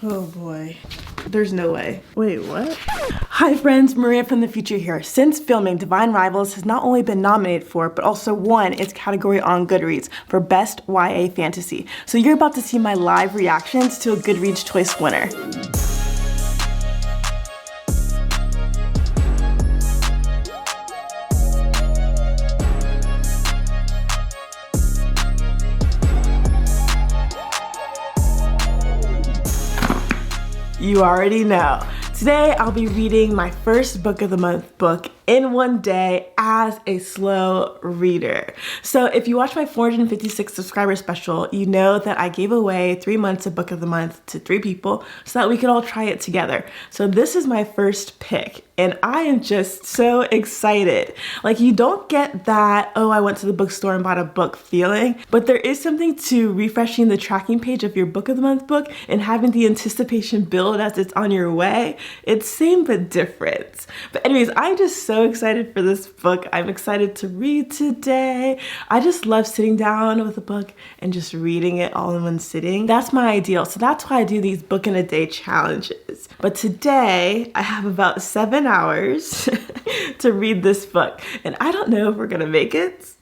Oh boy. There's no way. Wait, what? Hi friends, Maria from the future here. Since filming, Divine Rivals has not only been nominated for, but also won its category on Goodreads for Best YA Fantasy. So you're about to see my live reactions to a Goodreads Choice winner. You already know. Today, I'll be reading my first book of the month book in one day as a slow reader. So if you watch my 456 subscriber special, you know that I gave away 3 months of book of the month to 3 people so that we could all try it together. So this is my first pick and I am just so excited. Like, you don't get that, oh, I went to the bookstore and bought a book feeling, but there is something to refreshing the tracking page of your book of the month book and having the anticipation build as it's on your way. It's same but different. But anyways, I'm just so excited for this book. I'm excited to read today. I just love sitting down with a book and just reading it all in one sitting. That's my ideal. So that's why I do these book in a day challenges. But today I have about 7 hours to read this book. And I don't know if we're gonna make it.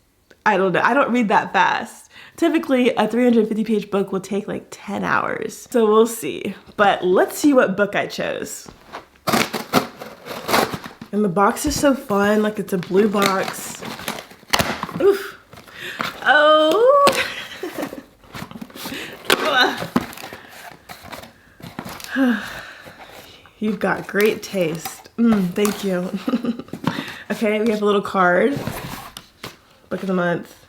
I don't know. I don't read that fast. Typically, a 350-page book will take like 10 hours. So we'll see. But let's see what book I chose. And the box is so fun, like it's a blue box. Oof. Oh. You've got great taste. Thank you. Okay, we have a little card. Book of the month.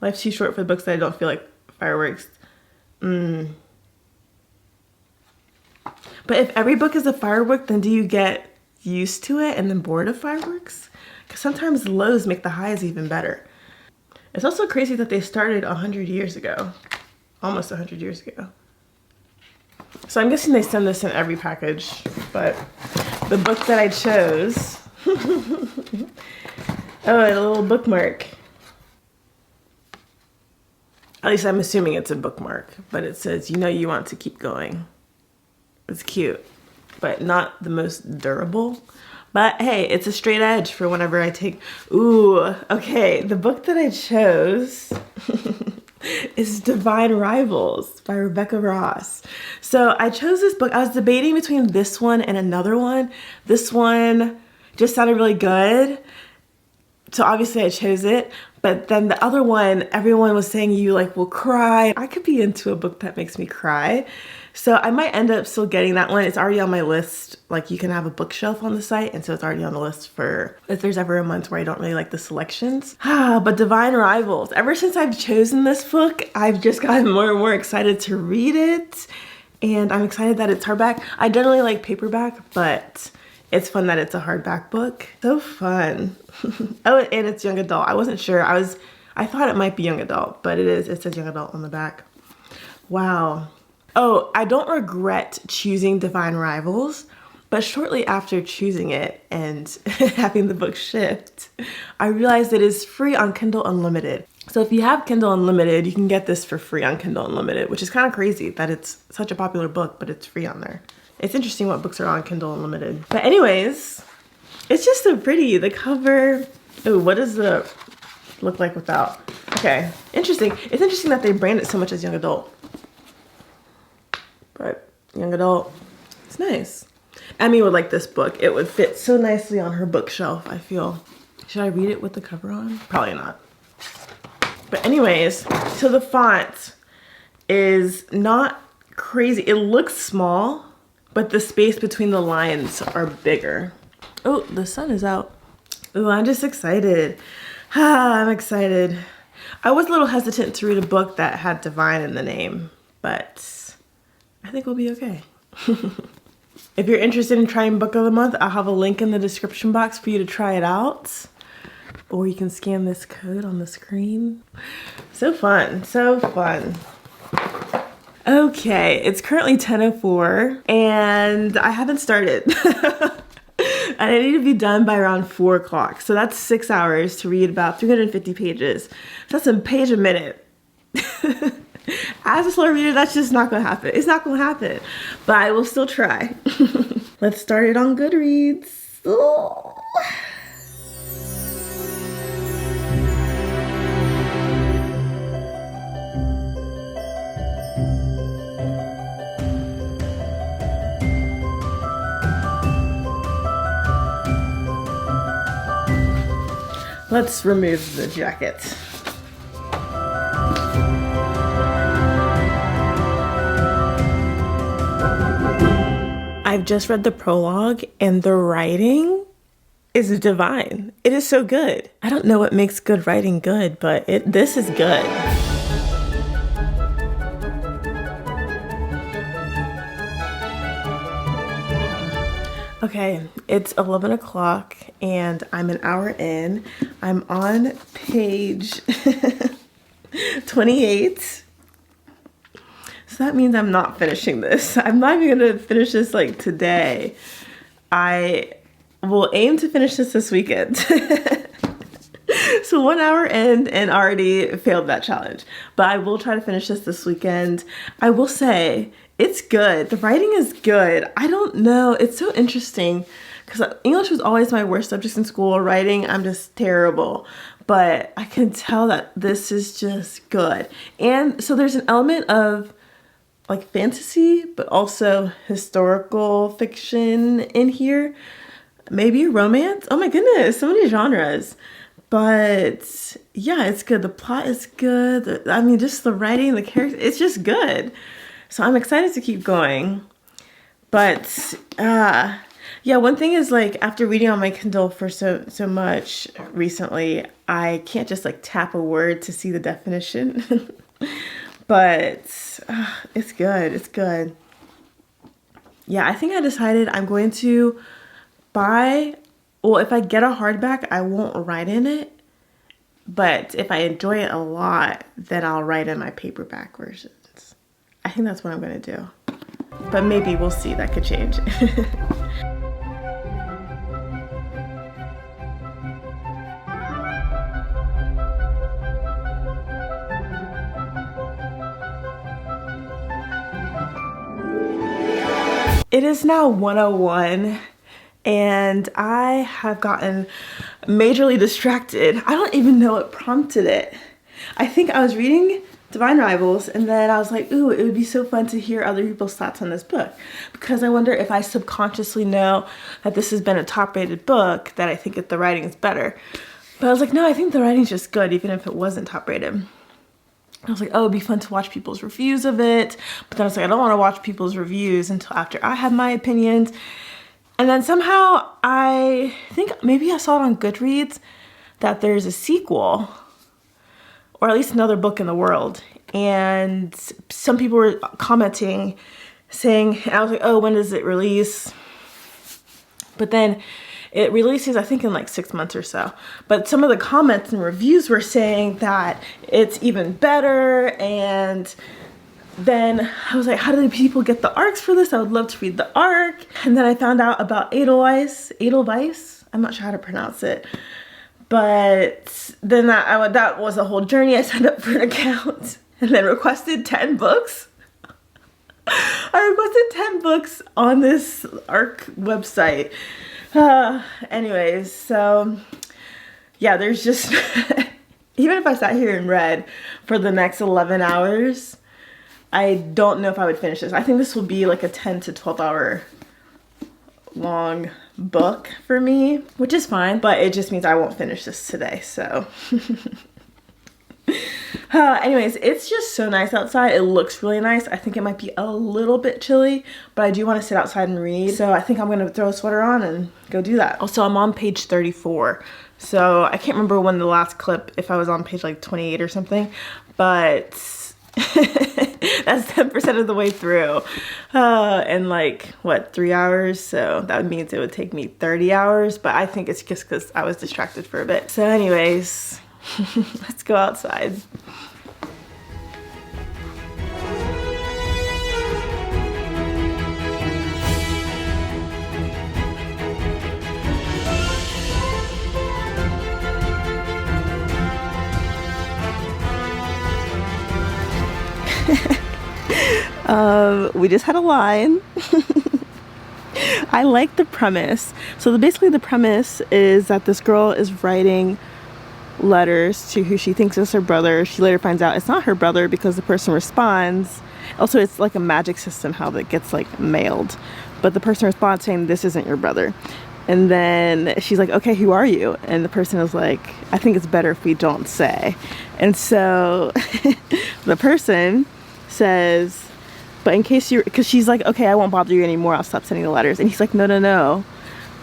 Life's too short for the books that I don't feel like fireworks. But if every book is a firework, then do you get used to it and then bored of fireworks? Because sometimes the lows make the highs even better. It's also crazy that they started 100 years ago. Almost 100 years ago. So I'm guessing they send this in every package, but the book that I chose, oh, and a little bookmark. At least I'm assuming it's a bookmark, but it says, you know you want to keep going. It's cute, but not the most durable. But hey, it's a straight edge for whenever I take, ooh, okay. The book that I chose is Divine Rivals by Rebecca Ross. So I chose this book. I was debating between this one and another one. This one just sounded really good. So obviously I chose it, but then the other one, everyone was saying you like will cry. I could be into a book that makes me cry. So I might end up still getting that one. It's already on my list. Like, you can have a bookshelf on the site, and so it's already on the list for if there's ever a month where I don't really like the selections. But Divine Rivals, ever since I've chosen this book, I've just gotten more and more excited to read it. And I'm excited that it's hardback. I generally like paperback, but it's fun that it's a hardback book. So fun. Oh, and it's young adult. I wasn't sure. I thought it might be young adult, but it is. It says young adult on the back. Wow. Oh, I don't regret choosing Divine Rivals, but shortly after choosing it and having the book shipped, I realized it is free on Kindle Unlimited. So if you have Kindle Unlimited, you can get this for free on Kindle Unlimited, which is kind of crazy that it's such a popular book, but it's free on there. It's interesting what books are on Kindle Unlimited. But anyways, it's just so pretty. The cover, oh, what does the look like without? Okay, interesting. It's interesting that they brand it so much as young adult. But young adult, it's nice. Emmy would like this book. It would fit so nicely on her bookshelf, I feel. Should I read it with the cover on? Probably not. But anyways, so the font is not crazy. It looks small, but the space between the lines are bigger. Oh, the sun is out. Oh, I'm just excited. I'm excited. I was a little hesitant to read a book that had Divine in the name, but I think we'll be okay. If you're interested in trying Book of the Month, I'll have a link in the description box for you to try it out. Or you can scan this code on the screen. So fun, so fun. Okay, it's currently 10:04 and I haven't started. And I need to be done by around 4 o'clock. So that's 6 hours to read about 350 pages. So that's a page a minute. As a slow reader, that's just not gonna happen. It's not gonna happen, but I will still try. Let's start it on Goodreads. Oh. Let's remove the jacket. I've just read the prologue and the writing is divine. It is so good. I don't know what makes good writing good, but this is good. Okay, it's 11 o'clock and I'm an hour in. I'm on page 28. So that means I'm not finishing this. I'm not even gonna finish this like today. I will aim to finish this weekend. So 1 hour in and already failed that challenge. But I will try to finish this weekend. I will say, it's good. The writing is good. I don't know. It's so interesting because English was always my worst subject in school. Writing, I'm just terrible. But I can tell that this is just good. And so there's an element of like fantasy, but also historical fiction in here. Maybe romance. Oh my goodness, so many genres. But yeah, it's good. The plot is good. I mean, just the writing, the character, it's just good. So I'm excited to keep going. But yeah, one thing is like after reading on my Kindle for so much recently, I can't just like tap a word to see the definition. But it's good. It's good. Yeah, I think I decided I'm going to buy, well, if I get a hardback, I won't write in it. But if I enjoy it a lot, then I'll write in my paperback versions. I think that's what I'm going to do. But maybe we'll see. That could change. It is now 1:01 and I have gotten majorly distracted. I don't even know what prompted it. I think I was reading Divine Rivals and then I was like, ooh, it would be so fun to hear other people's thoughts on this book, because I wonder if I subconsciously know that this has been a top rated book that I think that the writing is better. But I was like, no, I think the writing's just good even if it wasn't top rated. I was like, oh, it'd be fun to watch people's reviews of it. But then I was like, I don't want to watch people's reviews until after I have my opinions. And then somehow I think maybe I saw it on Goodreads that there's a sequel, or at least another book in the world. And some people were commenting saying, I was like, oh, when does it release? But then it releases, I think, in like 6 months or so. But some of the comments and reviews were saying that it's even better. And then I was like, how do the people get the arcs for this? I would love to read the arc. And then I found out about Edelweiss. I'm not sure how to pronounce it. But then that was a whole journey. I signed up for an account and then requested 10 books. I requested 10 books on this arc website. Anyways, so yeah, there's just, even if I sat here and read for the next 11 hours, I don't know if I would finish this. I think this will be like a 10 to 12 hour long book for me, which is fine, but it just means I won't finish this today, so. Anyways, it's just so nice outside. It looks really nice. I think it might be a little bit chilly, but I do want to sit outside and read. So I think I'm going to throw a sweater on and go do that. Also, I'm on page 34. So I can't remember when the last clip, if I was on page like 28 or something, but that's 10% of the way through. And like, what, 3 hours? So that means it would take me 30 hours, but I think it's just because I was distracted for a bit. So anyways, let's go outside. We just had a line. I like the premise. So basically the premise is that this girl is writing letters to who she thinks is her brother. She later finds out it's not her brother because the person responds. Also, it's like a magic system how that gets like mailed. But the person responds saying, this isn't your brother. And then she's like, okay, who are you? And the person is like, I think it's better if we don't say. And so the person says, but in case you, because she's like, okay, I won't bother you anymore. I'll stop sending the letters. And he's like, no, no, no.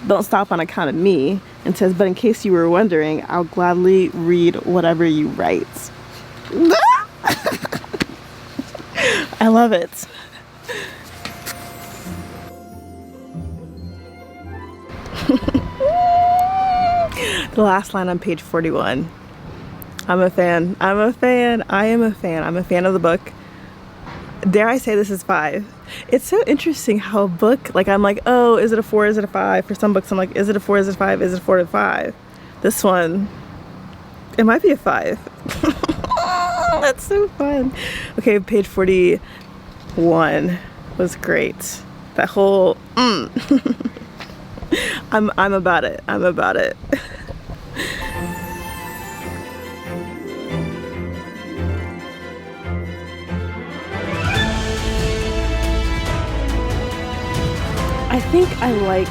Don't stop on account of me. And says, but in case you were wondering, I'll gladly read whatever you write. I love it. The last line on page 41. I'm a fan. I'm a fan. I am a fan. I'm a fan of the book. Dare I say this is 5? It's so interesting how a book, like I'm like, oh, is it a 4? Is it a 5? For some books, I'm like, is it a 4? Is it a 5? Is it a 4 to 5? This one, it might be a 5. That's so fun. Okay, page 41 was great. That whole, I'm about it. I'm about it. I think I like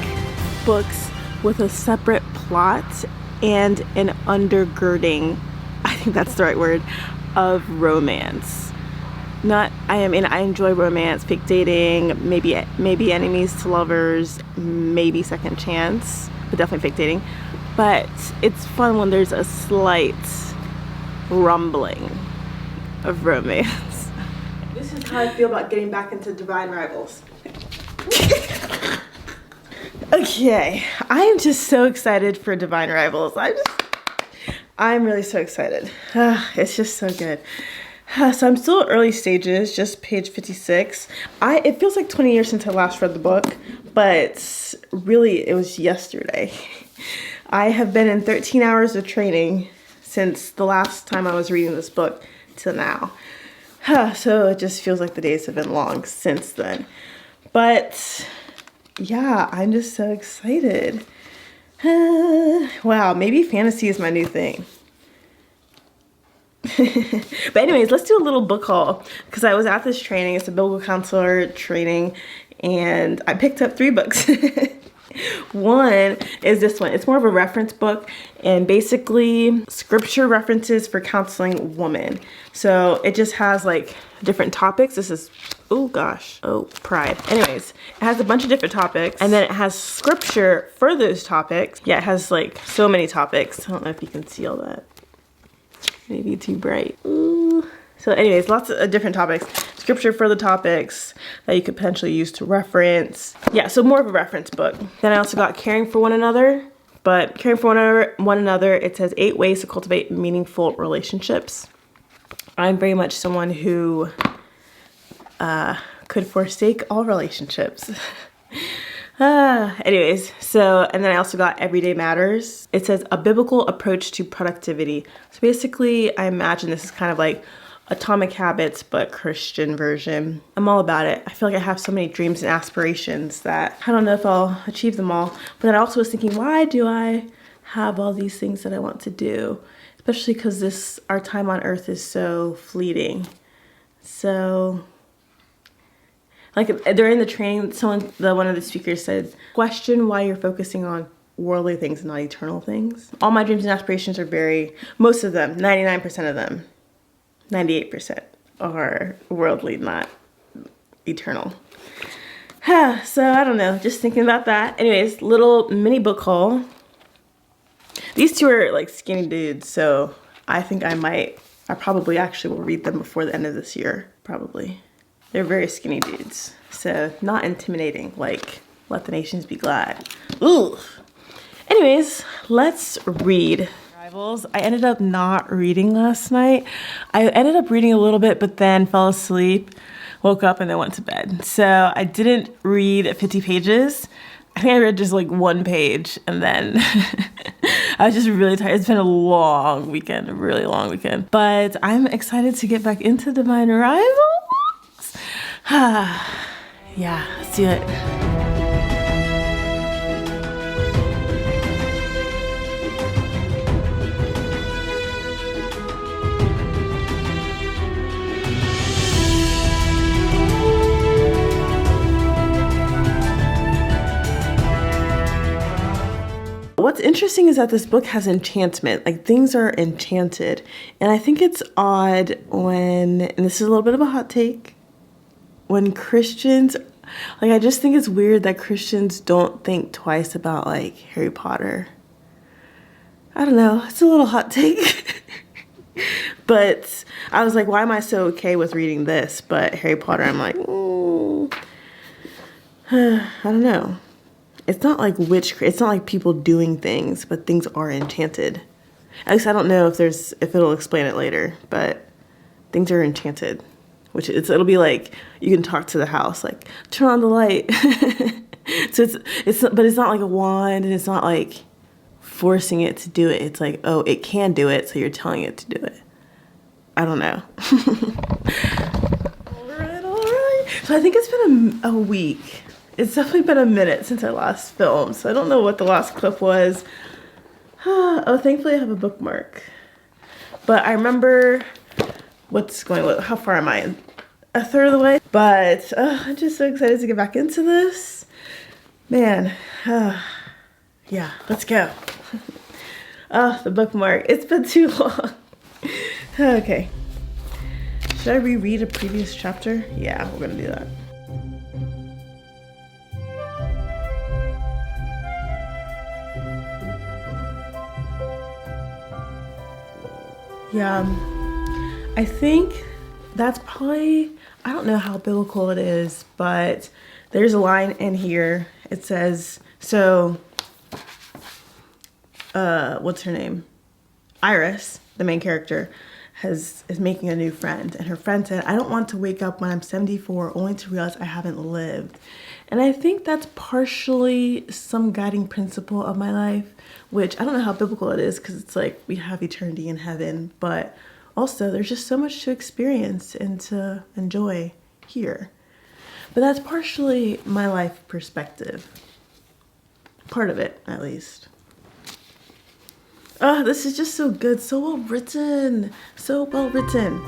books with a separate plot and an undergirding, I think that's the right word, of romance. I enjoy romance, fake dating, maybe enemies to lovers, maybe second chance, but definitely fake dating. But it's fun when there's a slight rumbling of romance. This is how I feel about getting back into Divine Rivals. Okay, I am just so excited for Divine Rivals. I'm really so excited. It's just so good. So I'm still early stages, just page 56. It feels like 20 years since I last read the book, but really it was yesterday. I have been in 13 hours of training since the last time I was reading this book to now. So it just feels like the days have been long since then. But yeah, I'm just so excited. Wow, maybe fantasy is my new thing. But anyways, let's do a little book haul because I was at this training. It's a biblical counselor training and I picked up 3 books. One is this one. It's more of a reference book and basically scripture references for counseling women. So it just has like different topics. This is, oh gosh, oh, pride. Anyways, it has a bunch of different topics and then it has scripture for those topics. Yeah, it has like so many topics. I don't know if you can see all that. Maybe too bright. Ooh. So anyways, lots of different topics. Scripture for the topics that you could potentially use to reference. Yeah, so more of a reference book. Then I also got Caring for One Another. But Caring for One Another, it says 8 ways to cultivate meaningful relationships. I'm very much someone who could forsake all relationships. Anyways, so, and then I also got Everyday Matters. It says a biblical approach to productivity. So basically, I imagine this is kind of like Atomic Habits, but Christian version. I'm all about it. I feel like I have so many dreams and aspirations that I don't know if I'll achieve them all. But then I also was thinking, why do I have all these things that I want to do? Especially because our time on earth is so fleeting. So, like during the training, one of the speakers said, question why you're focusing on worldly things and not eternal things. All my dreams and aspirations are most of them, 99% of them, 98% are worldly, not eternal. So I don't know, just thinking about that. Anyways, little mini book haul. These 2 are like skinny dudes, so I think I probably actually will read them before the end of this year, probably. They're very skinny dudes, so not intimidating, like Let the Nations Be Glad. Ooh. Anyways, let's read. Rivals. I ended up not reading last night. I ended up reading a little bit, but then fell asleep, woke up, and then went to bed. So I didn't read 50 pages. I think I read just like 1 page, and then I was just really tired. It's been a long weekend, a really long weekend. But I'm excited to get back into Divine Rivals. Yeah, let's do it. What's interesting is that this book has enchantment, like things are enchanted. And I think it's odd when, and this is a little bit of a hot take, when Christians, like I just think it's weird that Christians don't think twice about like Harry Potter. I don't know, it's a little hot take. But I was like, why am I so okay with reading this? But Harry Potter, I'm like, I don't know. It's not like it's not like people doing things, but things are enchanted. At least I don't know if it'll explain it later, but things are enchanted, which it'll be like you can talk to the house, like turn on the light. So but it's not like a wand, and it's not like forcing it to do it. It's like, oh, it can do it, so you're telling it to do it. I don't know. All right. So I think it's been a week. It's definitely been a minute since I last filmed, so I don't know what the last clip was. Oh, thankfully I have a bookmark. But I remember how far am I? A third of the way? But I'm just so excited to get back into this. Man, yeah, let's go. The bookmark. It's been too long. Okay. Should I reread a previous chapter? Yeah, we're gonna do that. Yeah, I think that's probably, I don't know how biblical it is, but there's a line in here. It says, so, what's her name? Iris, the main character, is making a new friend. And her friend said, I don't want to wake up when I'm 74 only to realize I haven't lived. And I think that's partially some guiding principle of my life, which I don't know how biblical it is because it's like we have eternity in heaven, but also there's just so much to experience and to enjoy here. But that's partially my life perspective. Part of it, at least. Oh, this is just so good, so well written, so well written.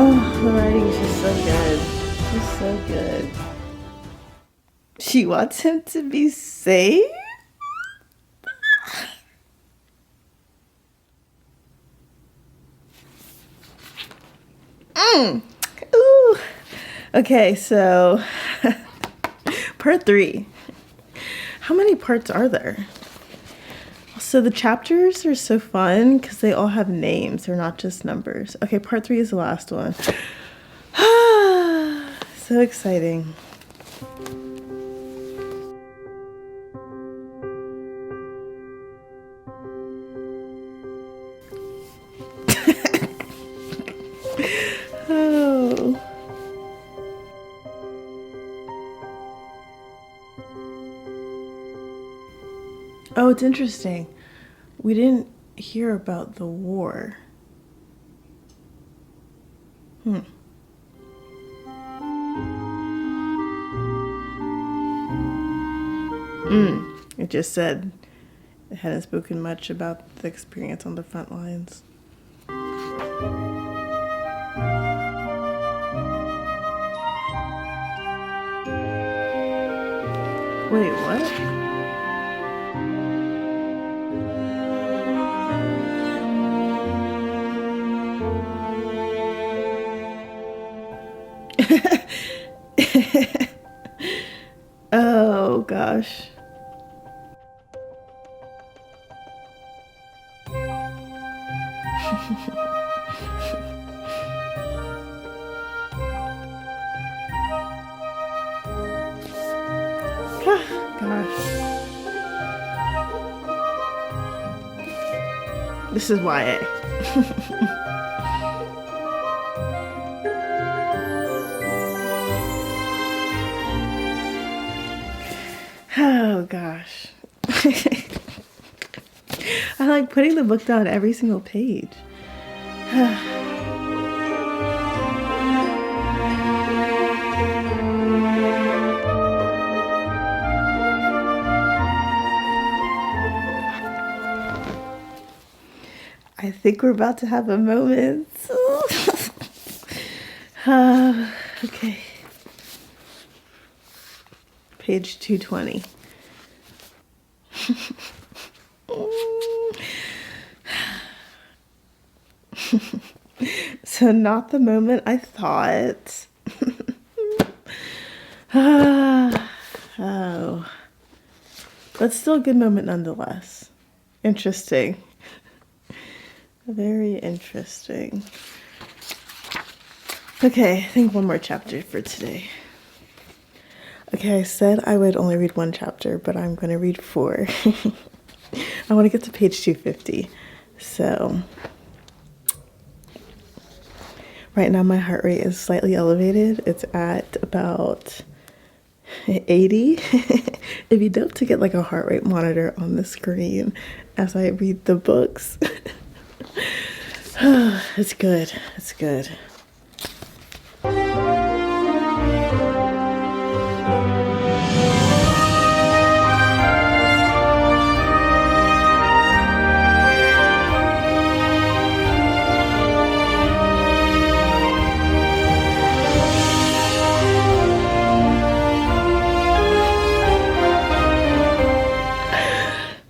Oh, the writing is just so good. It's so good. She wants him to be saved? Ooh. Okay, so part 3. How many parts are there? So the chapters are so fun because they all have names. They're not just numbers. Okay, part 3 is the last one. So exciting. Oh. Oh, it's interesting. We didn't hear about the war. It just said it hadn't spoken much about the experience on the front lines. Wait, what? Oh gosh. Gosh. This is YA. Oh gosh. I like putting the book down every single page. I think we're about to have a moment. Okay. Page 220. So not the moment I thought. Oh. But still a good moment nonetheless. Interesting. Very interesting. Okay, I think one more chapter for today. Okay, I said I would only read one chapter, but I'm going to read 4. I want to get to page 250. So, right now my heart rate is slightly elevated. It's at about 80. It'd be dope to get like a heart rate monitor on the screen as I read the books. It's good. It's good.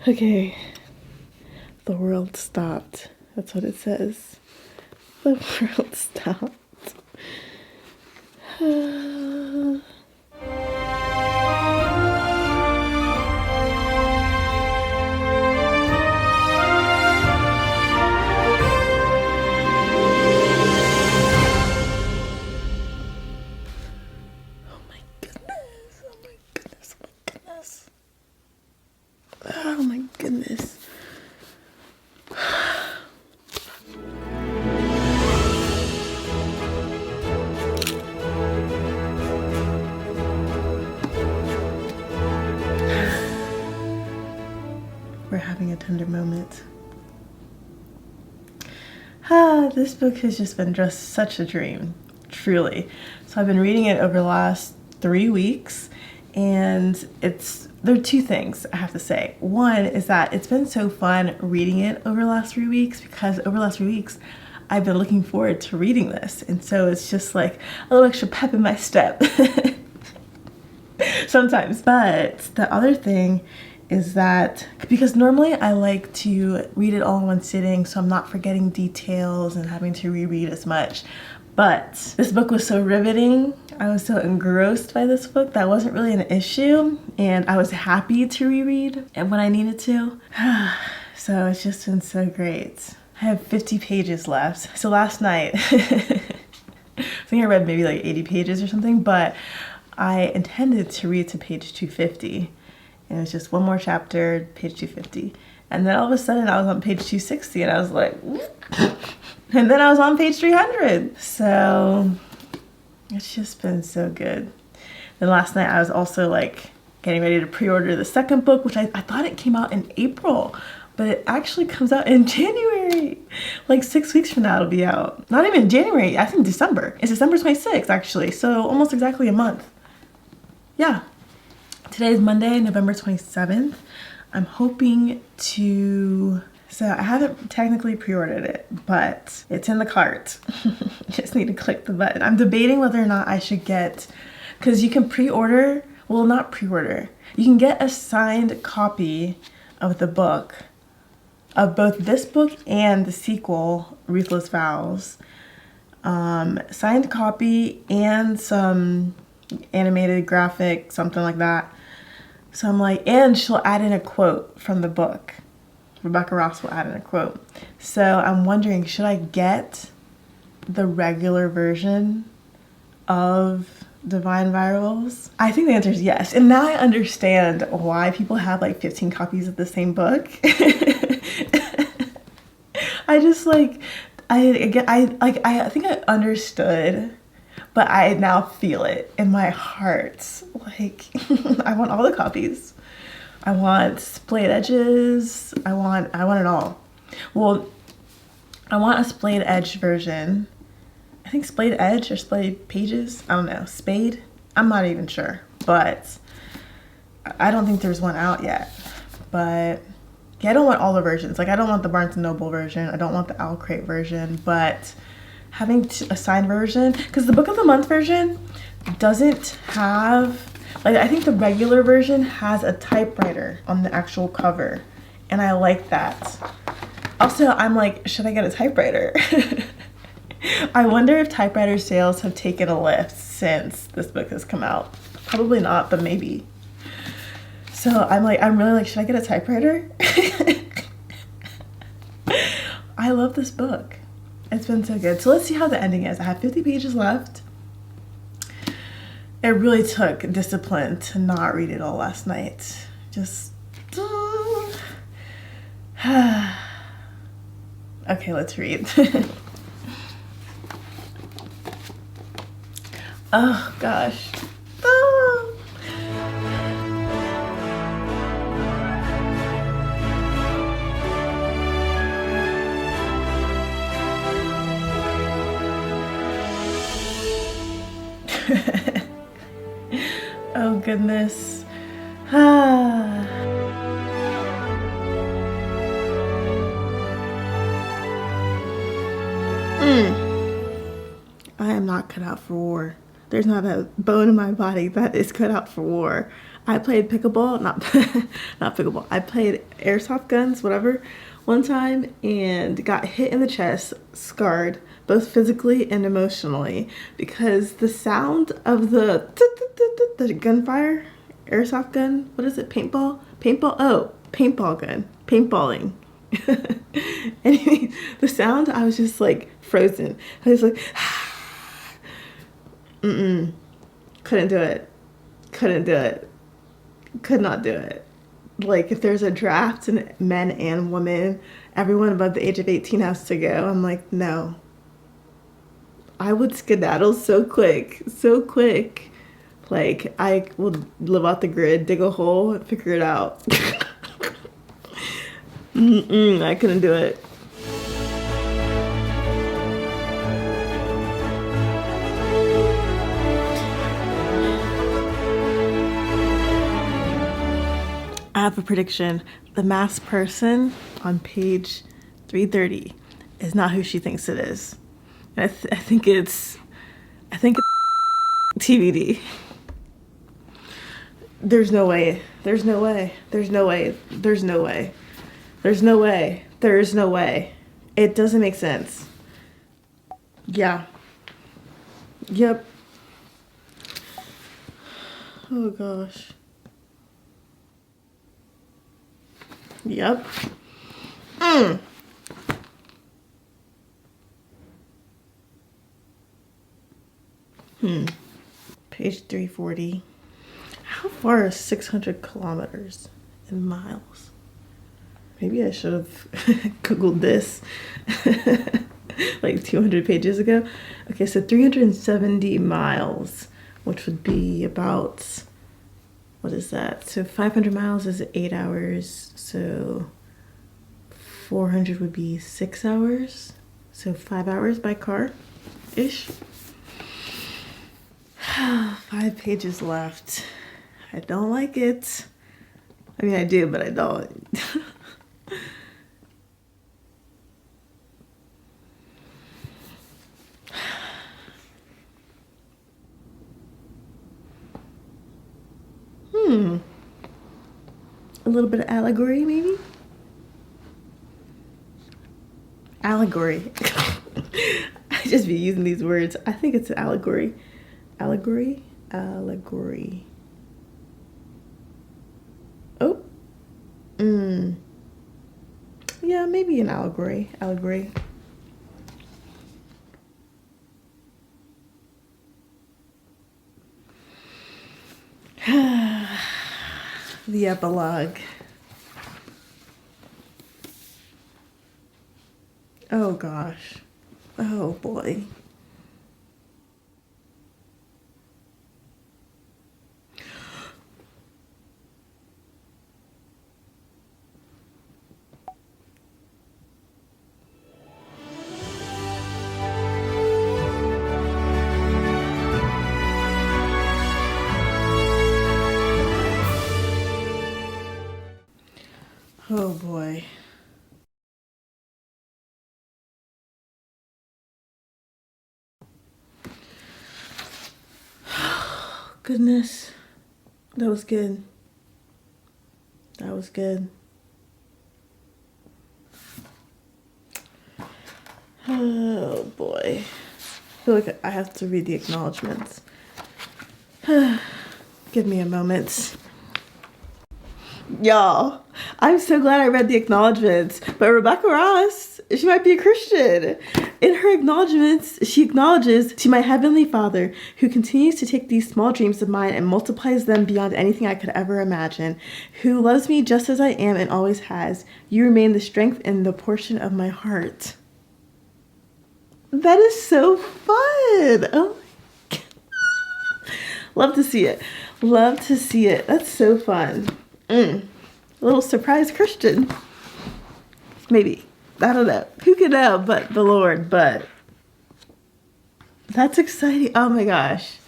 Okay, the world stopped. That's what it says. The world stopped. Oh my goodness. We're having a tender moment. This book has just been just such a dream, truly. So I've been reading it over the last 3 weeks, and there are 2 things I have to say. One is that it's been so fun reading it over the last 3 weeks, because over the last 3 weeks I've been looking forward to reading this, and so it's just like a little extra pep in my step sometimes. But the other thing is that, because normally I like to read it all in one sitting so I'm not forgetting details and having to reread as much, but this book was so riveting. I was so engrossed by this book that wasn't really an issue, and I was happy to reread and when I needed to. So it's just been so great. I have 50 pages left. So last night, I think I read maybe like 80 pages or something, but I intended to read to page 250. And it was just one more chapter, page 250. And then all of a sudden I was on page 260 and I was like, and then I was on page 300. So it's just been so good. Then last night I was also like getting ready to pre-order the second book, which I thought it came out in April, but it actually comes out in January. Like 6 weeks from now it'll be out. Not even January, I think December. It's December 26th actually, so almost exactly a month. Yeah. Today is Monday, November 27th. I'm hoping to, so I haven't technically pre-ordered it, but it's in the cart. Just need to click the button. I'm debating whether or not I should get, because you can pre-order well, not pre-order. You can get a signed copy of the book, of both this book and the sequel, Ruthless Vows. Signed copy and some animated graphic, something like that. So I'm like, and she'll add in a quote from the book. Rebecca Ross will add in a quote. So I'm wondering, should I get the regular version of Divine Virals? I think the answer is yes. And now I understand why people have like 15 copies of the same book. I just like, I think I understood, but I now feel it in my heart. Like, I want all the copies. I want splayed edges. I want it all. Well, I want a splayed edge version. I think splayed edge or splayed pages. I don't know. Spade? I'm not even sure. But I don't think there's one out yet. But yeah, I don't want all the versions. Like, I don't want the Barnes & Noble version. I don't want the Owl Crate version. But having a signed version, because the Book of the Month version doesn't have, like, I think the regular version has a typewriter on the actual cover. And I like that. Also, I'm like, should I get a typewriter? I wonder if typewriter sales have taken a lift since this book has come out. Probably not, but maybe. So I'm really like, should I get a typewriter? I love this book. It's been so good. So let's see how the ending is. I have 50 pages left. It really took discipline to not read it all last night. Just... Okay, let's read. Oh gosh. Oh. Oh goodness. Ah. I am not cut out for war. There's not a bone in my body that is cut out for war. I played pickleball, not pickleball. I played airsoft guns, whatever, one time and got hit in the chest, scarred, both physically and emotionally, because the sound of the gunfire, airsoft gun, what is it, paintball? Paintball, oh, paintball gun, paintballing. Anyway, the sound, I was just like frozen. I was like, couldn't do it. Couldn't do it. Could not do it. Like, if there's a draft and men and women, everyone above the age of 18 has to go. I'm like, no. I would skedaddle so quick. So quick. Like, I would live off the grid, dig a hole, and figure it out. I couldn't do it. I have a prediction. The masked person on page 330 is not who she thinks it is. I think it's TBD. There's no way. There's no way. There's no way. There's no way. There's no way. There is no way. It doesn't make sense. Yeah. Yep. Oh gosh. Yep. Page 340. How far is 600 kilometers in miles? Maybe I should have Googled this like 200 pages ago. Okay, so 370 miles, which would be about, what is that? So 500 miles is 8 hours. So 400 would be 6 hours. So 5 hours by car-ish. 5 pages left. I don't like it. I mean, I do, but I don't. A little bit of allegory, maybe? Allegory. I just be using these words. I think it's an allegory. Allegory? Allegory. Oh. Yeah, maybe an allegory. Allegory. The epilogue. Oh gosh. Oh boy. Oh boy. Goodness. That was good. That was good. Oh boy. I feel like I have to read the acknowledgements. Give me a moment. Y'all, I'm so glad I read the acknowledgements, but Rebecca Ross, she might be a Christian. In her acknowledgements, she acknowledges, "To my heavenly Father, who continues to take these small dreams of mine and multiplies them beyond anything I could ever imagine, who loves me just as I am and always has, you remain the strength and the portion of my heart." That is so fun. Oh my God. Love to see it. Love to see it. That's so fun. A little surprise Christian. Maybe. I don't know. Who can know but the Lord? But that's exciting. Oh my gosh.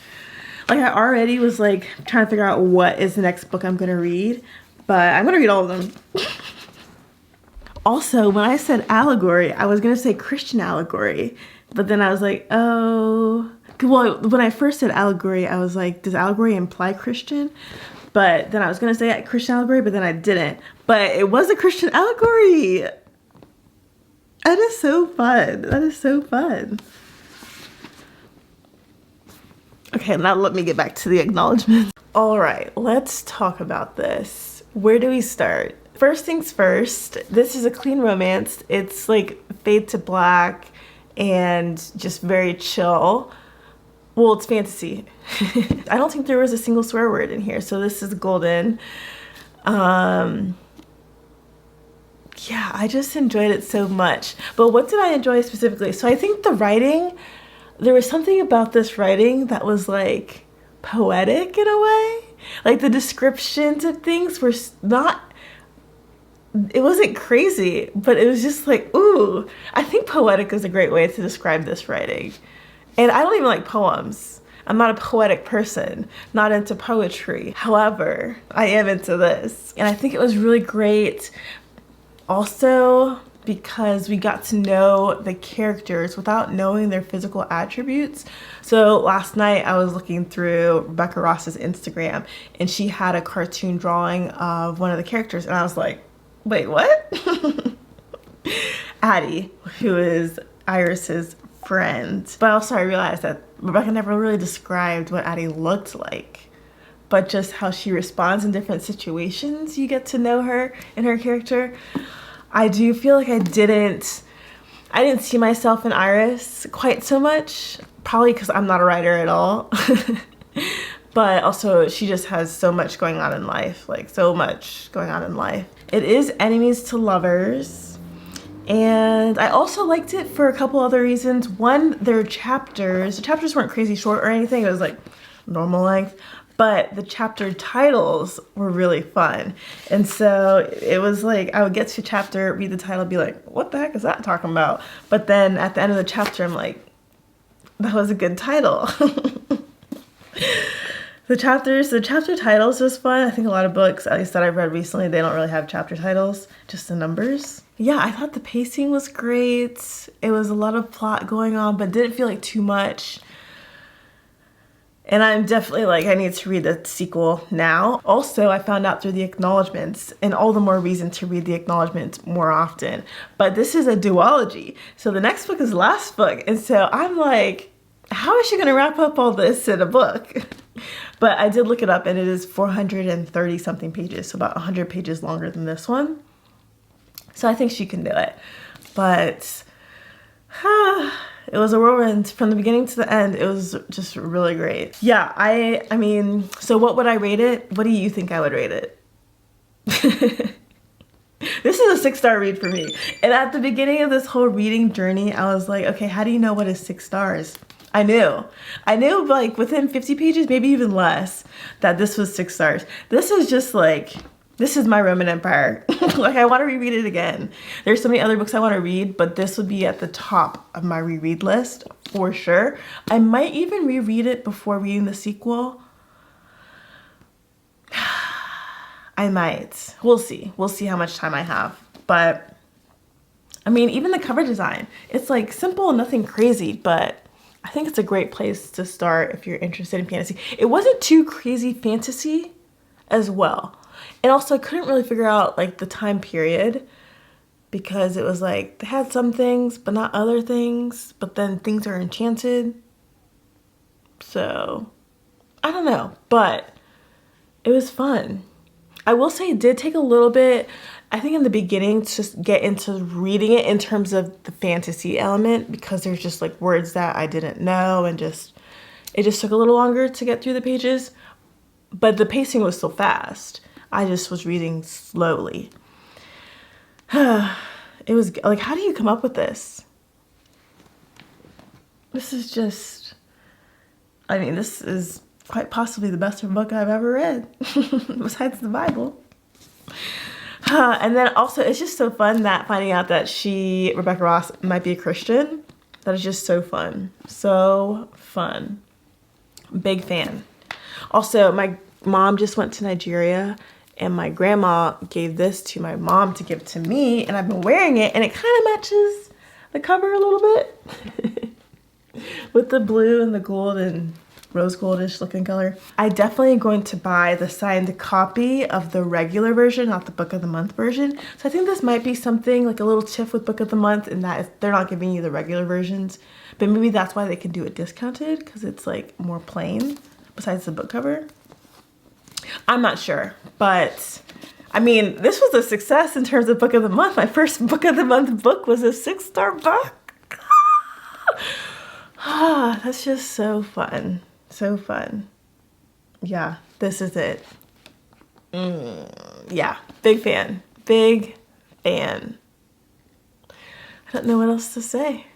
Like, I already was like trying to figure out what is the next book I'm going to read. But I'm going to read all of them. Also, when I said allegory, I was going to say Christian allegory. But then I was like, oh. Well, when I first said allegory, I was like, does allegory imply Christian? But then I was going to say Christian allegory, but then I didn't. But it was a Christian allegory. That is so fun. That is so fun. Okay, now let me get back to the acknowledgements. All right, let's talk about this. Where do we start? First things first, this is a clean romance. It's like fade to black and just very chill. Well, it's fantasy. I don't think there was a single swear word in here, so this is golden. Yeah, I just enjoyed it so much. But what did I enjoy specifically? So I think the writing, there was something about this writing that was like poetic in a way. Like the descriptions of things were not, it wasn't crazy, but it was just like, ooh. I think poetic is a great way to describe this writing. And I don't even like poems. I'm not a poetic person, not into poetry. However, I am into this. And I think it was really great also because we got to know the characters without knowing their physical attributes. So last night I was looking through Rebecca Ross's Instagram and she had a cartoon drawing of one of the characters and I was like, wait, what? Addie, who is Iris's friend. But also I realized that Rebecca never really described what Addie looked like, but just how she responds in different situations. You get to know her and her character. I do feel like I didn't see myself in Iris quite so much, probably because I'm not a writer at all. But also she just has so much going on in life, like so much going on in life. It is enemies to lovers. And I also liked it for a couple other reasons. One, their chapters. The chapters weren't crazy short or anything. It was like normal length. But the chapter titles were really fun. And so it was like I would get to a chapter, read the title, be like, what the heck is that talking about? But then at the end of the chapter, I'm like, that was a good title. The chapter titles was fun. I think a lot of books, at least that I've read recently, they don't really have chapter titles, just the numbers. Yeah, I thought the pacing was great. It was a lot of plot going on, but didn't feel like too much. And I'm definitely like, I need to read the sequel now. Also, I found out through the acknowledgements, and all the more reason to read the acknowledgements more often. But this is a duology. So the next book is the last book. And so I'm like, how is she gonna wrap up all this in a book? But I did look it up, and it is 430 something pages. So about 100 pages longer than this one. So I think she can do it. But it was a whirlwind from the beginning to the end. It was just really great. Yeah, I mean, so what would I rate it? What do you think I would rate it? This is a 6-star read for me. And at the beginning of this whole reading journey, I was like, okay, how do you know what is 6 stars? I knew like within 50 pages, maybe even less, that this was 6 stars. This is just like, this is my Roman Empire. Like, I want to reread it again. There's so many other books I want to read, but this would be at the top of my reread list for sure. I might even reread it before reading the sequel. I might. We'll see. We'll see how much time I have. But, I mean, even the cover design, it's like simple, nothing crazy, but I think it's a great place to start if you're interested in fantasy. It wasn't too crazy fantasy as well. And also I couldn't really figure out like the time period, because it was like they had some things but not other things, but then things are enchanted. So I don't know, but it was fun. I will say it did take a little bit, I think in the beginning, to just get into reading it in terms of the fantasy element, because there's just like words that I didn't know, and it just took a little longer to get through the pages, but the pacing was still fast. I just was reading slowly. It was like, how do you come up with this? This is just, I mean, this is quite possibly the best book I've ever read, besides the Bible. And then also, it's just so fun that finding out that Rebecca Ross, might be a Christian. That is just so fun. So fun. Big fan. Also, my mom just went to Nigeria, and my grandma gave this to my mom to give to me, and I've been wearing it, and it kind of matches the cover a little bit with the blue and the gold and rose goldish looking color. I definitely am going to buy the signed copy of the regular version, not the book of the month version. So I think this might be something like a little tiff with book of the month, in that they're not giving you the regular versions, but maybe that's why they can do it discounted, because it's like more plain besides the book cover. I'm not sure, but I mean, this was a success in terms of book of the month. My first book of the month book was a 6-star book. That's just so fun. So fun. Yeah, this is it. Yeah, big fan. Big fan. I don't know what else to say.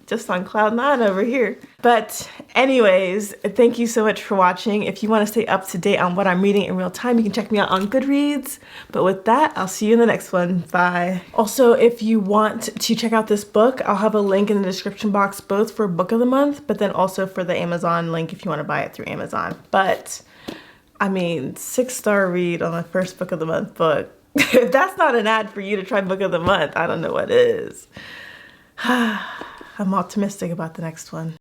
Just on cloud 9 over here. But anyways, thank you so much for watching. If you want to stay up to date on what I'm reading in real time, you can check me out on Goodreads. But with that, I'll see you in the next one. Bye. Also, if you want to check out this book, I'll have a link in the description box, both for book of the month, but then also for the Amazon link if you want to buy it through Amazon. But I mean, 6-star read on the first book of the month book. If that's not an ad for you to try book of the month, I don't know what is. I'm optimistic about the next one.